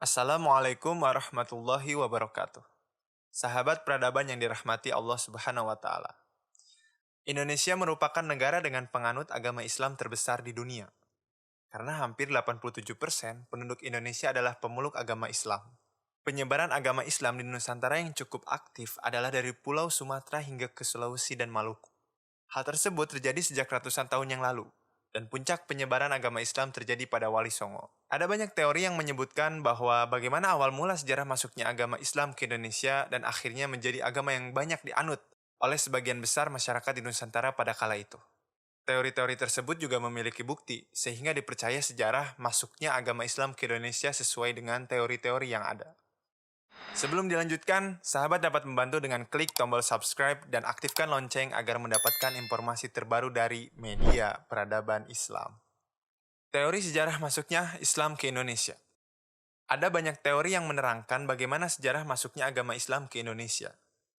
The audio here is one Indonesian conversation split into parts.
Assalamualaikum warahmatullahi wabarakatuh. Sahabat peradaban yang dirahmati Allah Subhanahu wa taala. Indonesia merupakan negara dengan penganut agama Islam terbesar di dunia. Karena hampir 87% penduduk Indonesia adalah pemeluk agama Islam. Penyebaran agama Islam di Nusantara yang cukup aktif adalah dari Pulau Sumatera hingga ke Sulawesi dan Maluku. Hal tersebut terjadi sejak ratusan tahun yang lalu, dan puncak penyebaran agama Islam terjadi pada Wali Songo. Ada banyak teori yang menyebutkan bahwa bagaimana awal mula sejarah masuknya agama Islam ke Indonesia dan akhirnya menjadi agama yang banyak dianut oleh sebagian besar masyarakat di Nusantara pada kala itu. Teori-teori tersebut juga memiliki bukti, sehingga dipercaya sejarah masuknya agama Islam ke Indonesia sesuai dengan teori-teori yang ada. Sebelum dilanjutkan, sahabat dapat membantu dengan klik tombol subscribe dan aktifkan lonceng agar mendapatkan informasi terbaru dari media peradaban Islam. Teori sejarah masuknya Islam ke Indonesia. Ada banyak teori yang menerangkan bagaimana sejarah masuknya agama Islam ke Indonesia.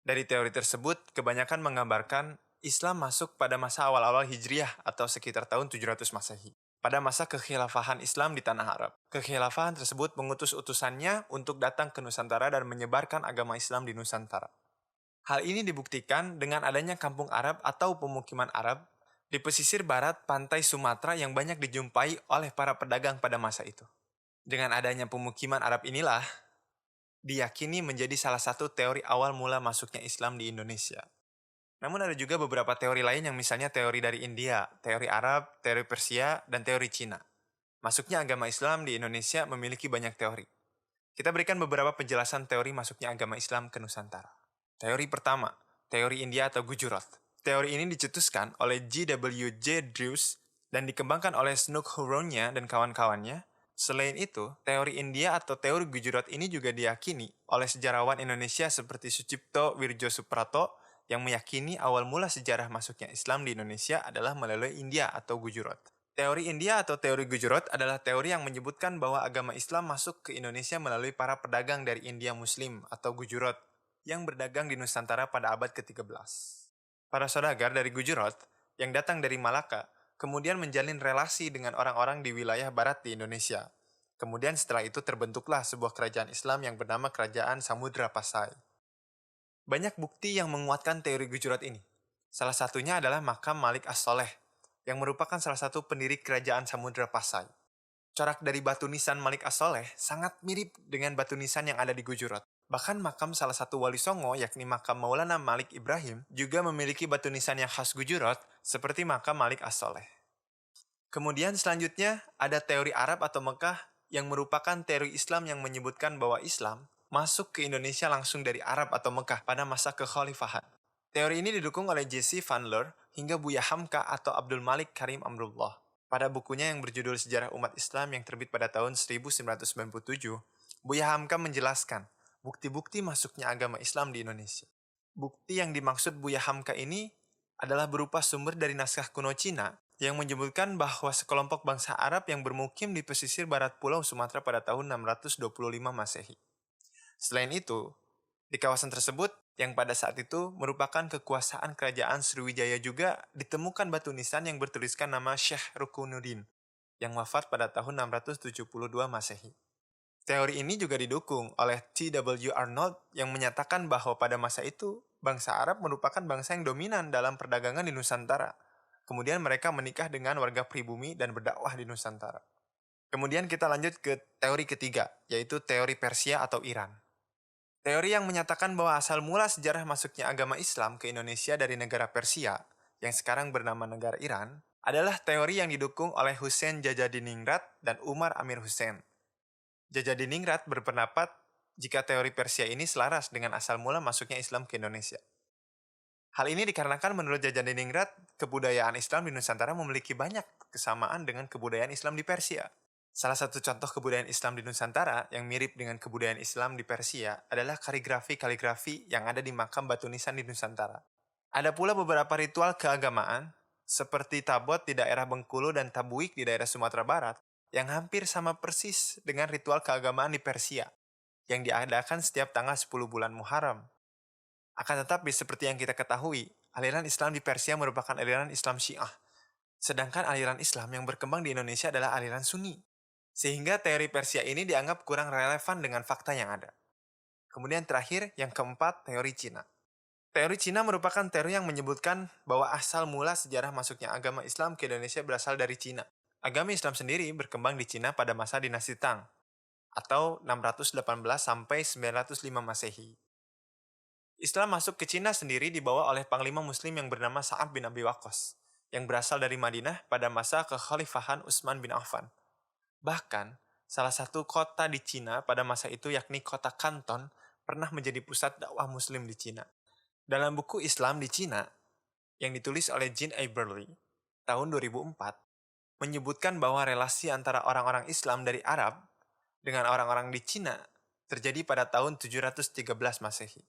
Dari teori tersebut, kebanyakan menggambarkan Islam masuk pada masa awal-awal Hijriah atau sekitar tahun 700 Masehi. Pada masa kekhilafahan Islam di tanah Arab. Kekhilafahan tersebut mengutus utusannya untuk datang ke Nusantara dan menyebarkan agama Islam di Nusantara. Hal ini dibuktikan dengan adanya kampung Arab atau pemukiman Arab di pesisir barat pantai Sumatera yang banyak dijumpai oleh para pedagang pada masa itu. Dengan adanya pemukiman Arab inilah, diyakini menjadi salah satu teori awal mula masuknya Islam di Indonesia. Namun ada juga beberapa teori lain yang misalnya teori dari India, teori Arab, teori Persia, dan teori Cina. Masuknya agama Islam di Indonesia memiliki banyak teori. Kita berikan beberapa penjelasan teori masuknya agama Islam ke Nusantara. Teori pertama, teori India atau Gujarat. Teori ini dicetuskan oleh G.W.J. Drews dan dikembangkan oleh Snook Huronia dan kawan-kawannya. Selain itu, teori India atau teori Gujarat ini juga diyakini oleh sejarawan Indonesia seperti Sucipto Wirjo Suprato yang meyakini awal mula sejarah masuknya Islam di Indonesia adalah melalui India atau Gujarat. Teori India atau teori Gujarat adalah teori yang menyebutkan bahwa agama Islam masuk ke Indonesia melalui para pedagang dari India Muslim atau Gujarat yang berdagang di Nusantara pada abad ke-13. Para saudagar dari Gujarat yang datang dari Malaka kemudian menjalin relasi dengan orang-orang di wilayah barat di Indonesia. Kemudian setelah itu terbentuklah sebuah kerajaan Islam yang bernama Kerajaan Samudra Pasai. Banyak bukti yang menguatkan teori Gujarat ini. Salah satunya adalah makam Malik As-Soleh, yang merupakan salah satu pendiri Kerajaan Samudra Pasai. Corak dari batu nisan Malik As-Soleh sangat mirip dengan batu nisan yang ada di Gujarat. Bahkan makam salah satu wali Songo, yakni makam Maulana Malik Ibrahim, juga memiliki batu nisan yang khas Gujarat, seperti makam Malik As-Soleh. Kemudian selanjutnya ada teori Arab atau Mekah yang merupakan teori Islam yang menyebutkan bahwa Islam masuk ke Indonesia langsung dari Arab atau Mekah pada masa kekhalifahan. Teori ini didukung oleh Jesse Van Leur hingga Buya Hamka atau Abdul Malik Karim Amrullah. Pada bukunya yang berjudul Sejarah Umat Islam yang terbit pada tahun 1997, Buya Hamka menjelaskan bukti-bukti masuknya agama Islam di Indonesia. Bukti yang dimaksud Buya Hamka ini adalah berupa sumber dari naskah kuno Cina yang menyebutkan bahwa sekelompok bangsa Arab yang bermukim di pesisir barat Pulau Sumatera pada tahun 625 Masehi. Selain itu, di kawasan tersebut yang pada saat itu merupakan kekuasaan kerajaan Sriwijaya juga ditemukan batu nisan yang bertuliskan nama Syekh Rukunuddin yang wafat pada tahun 672 Masehi. Teori ini juga didukung oleh T.W. Arnold yang menyatakan bahwa pada masa itu bangsa Arab merupakan bangsa yang dominan dalam perdagangan di Nusantara. Kemudian mereka menikah dengan warga pribumi dan berdakwah di Nusantara. Kemudian kita lanjut ke teori ketiga, yaitu teori Persia atau Iran. Teori yang menyatakan bahwa asal mula sejarah masuknya agama Islam ke Indonesia dari negara Persia, yang sekarang bernama negara Iran, adalah teori yang didukung oleh Hussein Jajadiningrat dan Umar Amir Hussein. Jajadiningrat berpendapat jika teori Persia ini selaras dengan asal mula masuknya Islam ke Indonesia. Hal ini dikarenakan menurut Jajadiningrat, kebudayaan Islam di Nusantara memiliki banyak kesamaan dengan kebudayaan Islam di Persia. Salah satu contoh kebudayaan Islam di Nusantara yang mirip dengan kebudayaan Islam di Persia adalah kaligrafi-kaligrafi yang ada di makam batu nisan di Nusantara. Ada pula beberapa ritual keagamaan, seperti tabot di daerah Bengkulu dan tabuik di daerah Sumatera Barat, yang hampir sama persis dengan ritual keagamaan di Persia, yang diadakan setiap tanggal 10 bulan Muharram. Akan tetapi, seperti yang kita ketahui, aliran Islam di Persia merupakan aliran Islam Syiah, sedangkan aliran Islam yang berkembang di Indonesia adalah aliran Sunni. Sehingga teori Persia ini dianggap kurang relevan dengan fakta yang ada. Kemudian terakhir, yang keempat, teori Cina. Teori Cina merupakan teori yang menyebutkan bahwa asal mula sejarah masuknya agama Islam ke Indonesia berasal dari Cina. Agama Islam sendiri berkembang di Cina pada masa dinasti Tang, atau 618 sampai 905 Masehi. Islam masuk ke Cina sendiri dibawa oleh panglima muslim yang bernama Sa'ad bin Abi Waqqas, yang berasal dari Madinah pada masa kekhalifahan Utsman bin Affan. Bahkan, salah satu kota di Cina pada masa itu yakni kota Kanton pernah menjadi pusat dakwah muslim di Cina. Dalam buku Islam di Cina, yang ditulis oleh Jean Eberly tahun 2004, menyebutkan bahwa relasi antara orang-orang Islam dari Arab dengan orang-orang di Cina terjadi pada tahun 713 Masehi.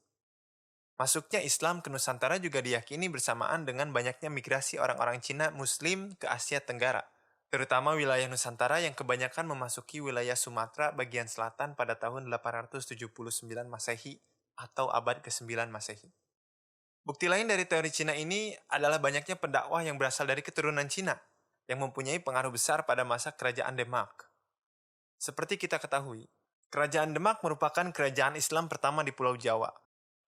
Masuknya Islam ke Nusantara juga diyakini bersamaan dengan banyaknya migrasi orang-orang Cina Muslim ke Asia Tenggara, terutama wilayah Nusantara yang kebanyakan memasuki wilayah Sumatera bagian selatan pada tahun 879 Masehi atau abad ke-9 Masehi. Bukti lain dari teori Cina ini adalah banyaknya pendakwah yang berasal dari keturunan Cina yang mempunyai pengaruh besar pada masa kerajaan Demak. Seperti kita ketahui, kerajaan Demak merupakan kerajaan Islam pertama di Pulau Jawa.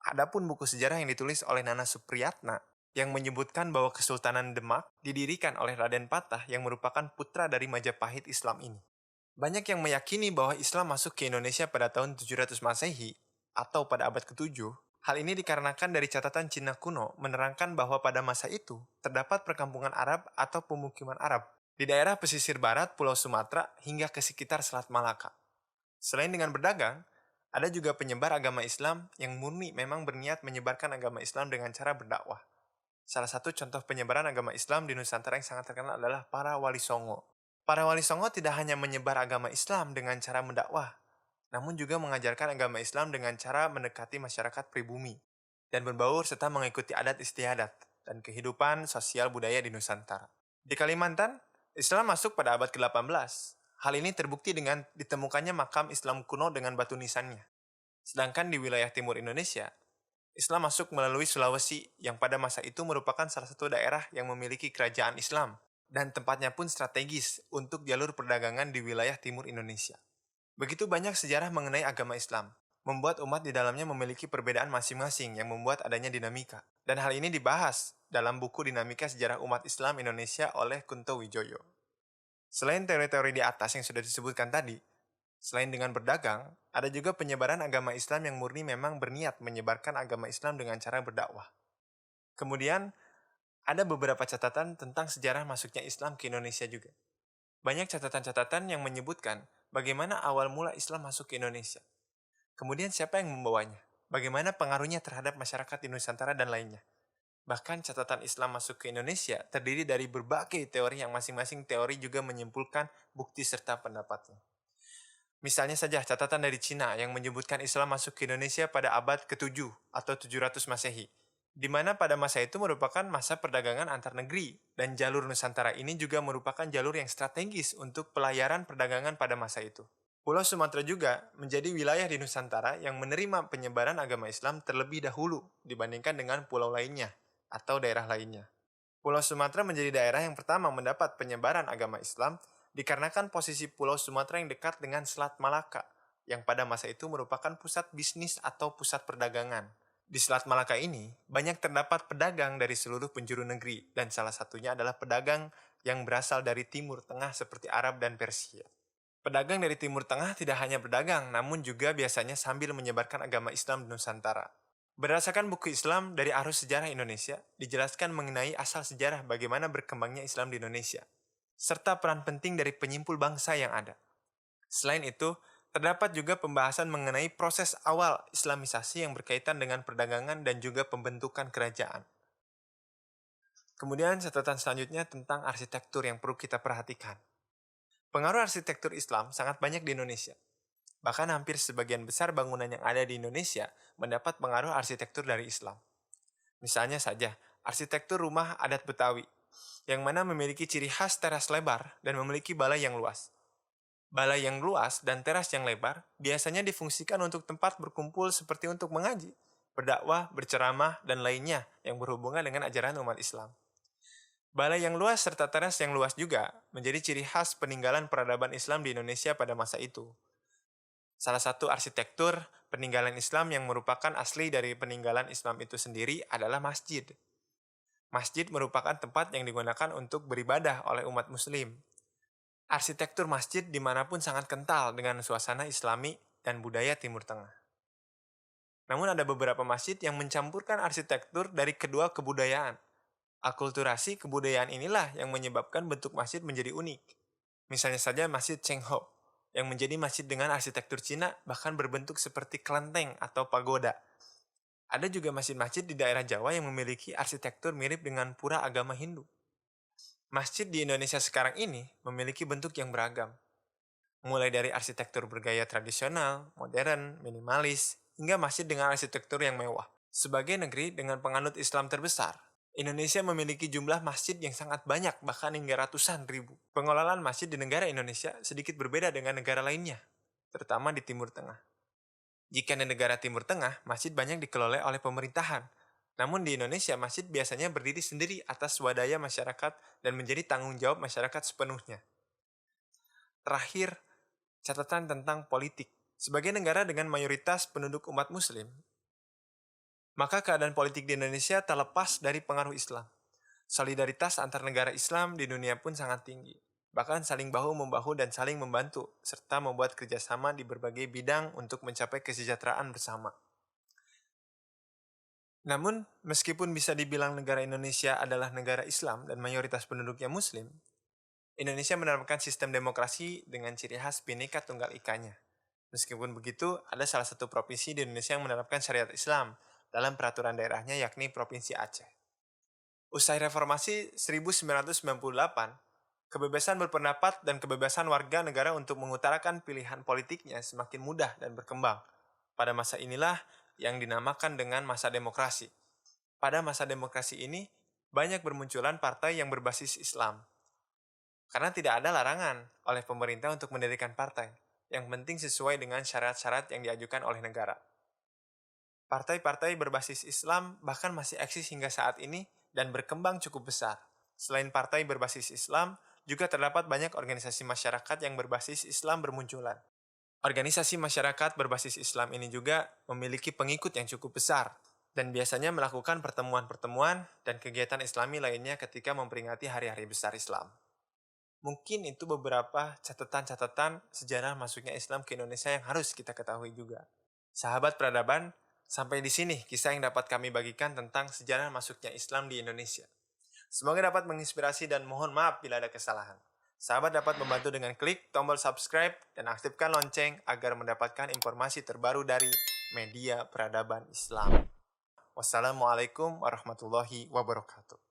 Adapun buku sejarah yang ditulis oleh Nana Supriyatna yang menyebutkan bahwa Kesultanan Demak didirikan oleh Raden Patah yang merupakan putra dari Majapahit Islam ini. Banyak yang meyakini bahwa Islam masuk ke Indonesia pada tahun 700 Masehi atau pada abad ke-7. Hal ini dikarenakan dari catatan Cina kuno menerangkan bahwa pada masa itu terdapat perkampungan Arab atau pemukiman Arab di daerah pesisir barat Pulau Sumatera hingga ke sekitar Selat Malaka. Selain dengan berdagang, ada juga penyebar agama Islam yang murni memang berniat menyebarkan agama Islam dengan cara berdakwah. Salah satu contoh penyebaran agama Islam di Nusantara yang sangat terkenal adalah para wali songo. Para wali songo tidak hanya menyebar agama Islam dengan cara mendakwah, namun juga mengajarkan agama Islam dengan cara mendekati masyarakat pribumi dan berbaur serta mengikuti adat istiadat dan kehidupan sosial budaya di Nusantara. Di Kalimantan, Islam masuk pada abad ke-18. Hal ini terbukti dengan ditemukannya makam Islam kuno dengan batu nisannya. Sedangkan di wilayah timur Indonesia, Islam masuk melalui Sulawesi yang pada masa itu merupakan salah satu daerah yang memiliki kerajaan Islam dan tempatnya pun strategis untuk jalur perdagangan di wilayah timur Indonesia. Begitu banyak sejarah mengenai agama Islam, membuat umat di dalamnya memiliki perbedaan masing-masing yang membuat adanya dinamika. Dan hal ini dibahas dalam buku Dinamika Sejarah Umat Islam Indonesia oleh Kunto Wijoyo. Selain teori-teori di atas yang sudah disebutkan tadi, selain dengan berdagang, ada juga penyebaran agama Islam yang murni memang berniat menyebarkan agama Islam dengan cara berdakwah. Kemudian, ada beberapa catatan tentang sejarah masuknya Islam ke Indonesia juga. Banyak catatan-catatan yang menyebutkan bagaimana awal mula Islam masuk ke Indonesia. Kemudian siapa yang membawanya? Bagaimana pengaruhnya terhadap masyarakat di Nusantara dan lainnya. Bahkan catatan Islam masuk ke Indonesia terdiri dari berbagai teori yang masing-masing teori juga menyimpulkan bukti serta pendapatnya. Misalnya saja catatan dari Cina yang menyebutkan Islam masuk ke Indonesia pada abad ke-7 atau 700 Masehi, di mana pada masa itu merupakan masa perdagangan antar negeri, dan jalur Nusantara ini juga merupakan jalur yang strategis untuk pelayaran perdagangan pada masa itu. Pulau Sumatera juga menjadi wilayah di Nusantara yang menerima penyebaran agama Islam terlebih dahulu dibandingkan dengan pulau lainnya atau daerah lainnya. Pulau Sumatera menjadi daerah yang pertama mendapat penyebaran agama Islam dikarenakan posisi Pulau Sumatera yang dekat dengan Selat Malaka, yang pada masa itu merupakan pusat bisnis atau pusat perdagangan. Di Selat Malaka ini, banyak terdapat pedagang dari seluruh penjuru negeri, dan salah satunya adalah pedagang yang berasal dari Timur Tengah seperti Arab dan Persia. Pedagang dari Timur Tengah tidak hanya berdagang, namun juga biasanya sambil menyebarkan agama Islam di Nusantara. Berdasarkan buku Islam dari Arus Sejarah Indonesia, dijelaskan mengenai asal sejarah bagaimana berkembangnya Islam di Indonesia, serta peran penting dari penyimpul bangsa yang ada. Selain itu, terdapat juga pembahasan mengenai proses awal Islamisasi yang berkaitan dengan perdagangan dan juga pembentukan kerajaan. Kemudian catatan selanjutnya tentang arsitektur yang perlu kita perhatikan. Pengaruh arsitektur Islam sangat banyak di Indonesia. Bahkan hampir sebagian besar bangunan yang ada di Indonesia mendapat pengaruh arsitektur dari Islam. Misalnya saja, arsitektur rumah adat Betawi, yang mana memiliki ciri khas teras lebar dan memiliki balai yang luas. Balai yang luas dan teras yang lebar biasanya difungsikan untuk tempat berkumpul seperti untuk mengaji, berdakwah, berceramah, dan lainnya yang berhubungan dengan ajaran umat Islam. Balai yang luas serta teras yang luas juga menjadi ciri khas peninggalan peradaban Islam di Indonesia pada masa itu. Salah satu arsitektur peninggalan Islam yang merupakan asli dari peninggalan Islam itu sendiri adalah masjid. Masjid merupakan tempat yang digunakan untuk beribadah oleh umat muslim. Arsitektur masjid dimanapun sangat kental dengan suasana Islami dan budaya Timur Tengah. Namun ada beberapa masjid yang mencampurkan arsitektur dari kedua kebudayaan. Akulturasi kebudayaan inilah yang menyebabkan bentuk masjid menjadi unik. Misalnya saja Masjid Chengho, yang menjadi masjid dengan arsitektur Cina bahkan berbentuk seperti kelenteng atau pagoda. Ada juga masjid-masjid di daerah Jawa yang memiliki arsitektur mirip dengan pura agama Hindu. Masjid di Indonesia sekarang ini memiliki bentuk yang beragam, mulai dari arsitektur bergaya tradisional, modern, minimalis, hingga masjid dengan arsitektur yang mewah. Sebagai negeri dengan penganut Islam terbesar, Indonesia memiliki jumlah masjid yang sangat banyak, bahkan hingga ratusan ribu. Pengelolaan masjid di negara Indonesia sedikit berbeda dengan negara lainnya, terutama di Timur Tengah. Jika di negara Timur Tengah, masjid banyak dikelola oleh pemerintahan. Namun di Indonesia, masjid biasanya berdiri sendiri atas swadaya masyarakat dan menjadi tanggung jawab masyarakat sepenuhnya. Terakhir, catatan tentang politik. Sebagai negara dengan mayoritas penduduk umat muslim, maka keadaan politik di Indonesia terlepas dari pengaruh Islam. Solidaritas antar negara Islam di dunia pun sangat tinggi. Bahkan saling bahu-membahu dan saling membantu, serta membuat kerjasama di berbagai bidang untuk mencapai kesejahteraan bersama. Namun, meskipun bisa dibilang negara Indonesia adalah negara Islam dan mayoritas penduduknya Muslim, Indonesia menerapkan sistem demokrasi dengan ciri khas Bhinneka Tunggal Ika-nya. Meskipun begitu, ada salah satu provinsi di Indonesia yang menerapkan syariat Islam dalam peraturan daerahnya, yakni Provinsi Aceh. Usai reformasi 1998, kebebasan berpendapat dan kebebasan warga negara untuk mengutarakan pilihan politiknya semakin mudah dan berkembang. Pada masa inilah yang dinamakan dengan masa demokrasi. Pada masa demokrasi ini, banyak bermunculan partai yang berbasis Islam. Karena tidak ada larangan oleh pemerintah untuk mendirikan partai. Yang penting sesuai dengan syarat-syarat yang diajukan oleh negara. Partai-partai berbasis Islam bahkan masih eksis hingga saat ini dan berkembang cukup besar. Selain partai berbasis Islam, juga terdapat banyak organisasi masyarakat yang berbasis Islam bermunculan. Organisasi masyarakat berbasis Islam ini juga memiliki pengikut yang cukup besar, dan biasanya melakukan pertemuan-pertemuan dan kegiatan Islami lainnya ketika memperingati hari-hari besar Islam. Mungkin itu beberapa catatan-catatan sejarah masuknya Islam ke Indonesia yang harus kita ketahui juga. Sahabat peradaban, sampai di sini kisah yang dapat kami bagikan tentang sejarah masuknya Islam di Indonesia. Semoga dapat menginspirasi dan mohon maaf bila ada kesalahan. Sahabat dapat membantu dengan klik tombol subscribe dan aktifkan lonceng agar mendapatkan informasi terbaru dari media peradaban Islam. Wassalamualaikum warahmatullahi wabarakatuh.